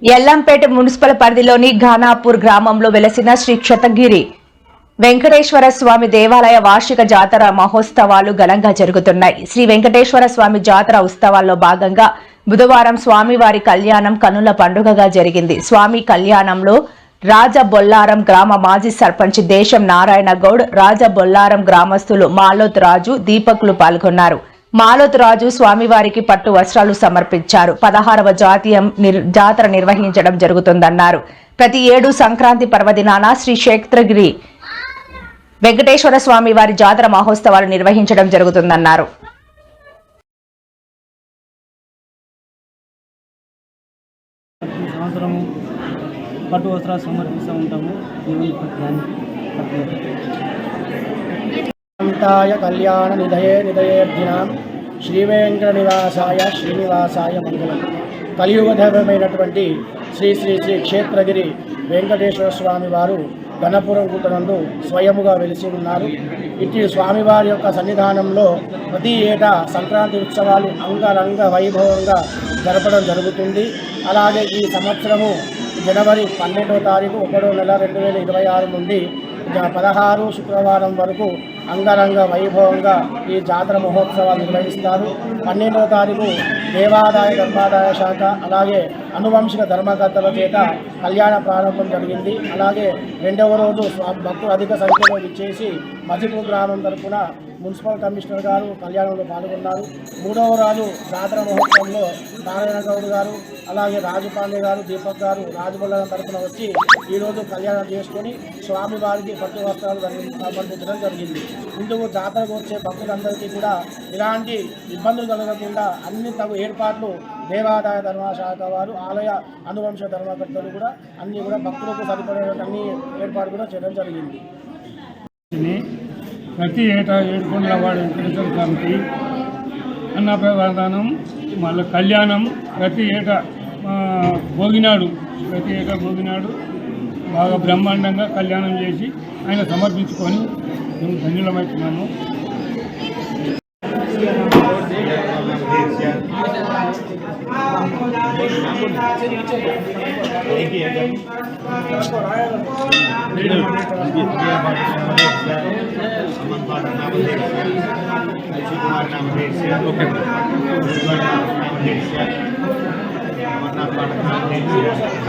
Yellampet municipal పరిధిలోని ఘానాపూర్ గ్రామంలో వెలసిన శ్రీ క్షతగిరి వెంకటేశ్వర స్వామి దేవాలయ వార్షిక జాతర మహోత్సవాలు ఘనంగా జరుగుతున్నాయి. శ్రీ వెంకటేశ్వర స్వామి జాతర ఉత్సవాల్లో భాగంగా బుధవారం స్వామివారి కళ్యాణం కన్నుల పండుగగా జరిగింది. స్వామి కళ్యాణంలో రాజబొల్లారం గ్రామ మాజీ సర్పంచ్ దేశం నారాయణ గౌడ్, రాజబొల్లారం గ్రామస్తులు మాలోత్ రాజు, దీపకులు పాల్గొన్నారు. మాలోత్ రాజు స్వామివారికి పట్టు వస్త్రాలు సమర్పించారు. 16వ జాతర నిర్వహించడం జరుగుతుందన్నారు. ప్రతి ఏడు సంక్రాంతి పర్వదినాన శ్రీ క్షేత్రగిరి వెంకటేశ్వర స్వామి వారి జాతర మహోత్సవాలు నిర్వహించడం జరుగుతుందన్నారు. పట్టు వస్త్రాలు సమర్పిస్తూ ఉంటాము. కళ్యాణ నిధయే నిధయేర్ధినాం శ్రీ వెంకట నివాసాయ శ్రీనివాసాయ మంగళం. కలియుగ దైవమైనటువంటి శ్రీ శ్రీ శ్రీ క్షేత్రగిరి వెంకటేశ్వర స్వామి వారు గణపురం గుట్టనందు స్వయముగా వెలిసి ఉన్నారు. ఇటు స్వామివారి యొక్క సన్నిధానంలో ప్రతి ఏటా సంక్రాంతి ఉత్సవాలు అంగరంగ వైభవంగా జరపడం జరుగుతుంది. అలాగే ఈ సంవత్సరము జనవరి 12వ తారీఖు 1వ నెల 2026 నుండి 16 శుక్రవారం వరకు అంగరంగ వైభవంగా ఈ జాతర మహోత్సవాలు నిర్వహిస్తారు. 12వ తారీఖు దేవాదాయ ధర్మాదాయ శాఖ అలాగే అనువంశిక ధర్మకర్తల చేత కళ్యాణ ప్రారంభం జరిగింది. అలాగే 2వ రోజు భక్తులు అధిక సంఖ్యలో విచ్చేసి మజిపూర్ గ్రామం తరఫున మున్సిపల్ కమిషనర్ గారు కళ్యాణంలో పాల్గొన్నారు. 3వ రోజు జాతర మహోత్సవంలో నారాయణ గౌడ్ గారు అలాగే రాజుపాండే గారు, దీపక్ గారు రాజబొల్లారం తరఫున వచ్చి ఈరోజు కళ్యాణం చేసుకొని స్వామివారికి పట్టు వస్త్రాలు సమర్పించడం జరిగింది. ఇందుకు జాతరకు వచ్చే భక్తులందరికీ కూడా ఇలాంటి ఇబ్బందులు కలగకుండా అన్ని తగు ఏర్పాట్లు దేవాదాయ ధర్మశాఖ వారు, ఆలయ అనువంశ ధర్మకర్తలు కూడా అన్నీ కూడా భక్తులకు సరిపడే అన్ని ఏర్పాట్లు కూడా చేయడం జరిగింది. ప్రతి ఏటా ఏడుకొండలవాడ వెంకటేశ్వర స్వామికి అన్నప్రదానం మళ్ళీ కళ్యాణం ప్రతి ఏటా భోగినాడు బాగా బ్రహ్మాండంగా కళ్యాణం చేసి ఆయన సమర్పించుకొని మేము ధన్యులమవుతున్నాము.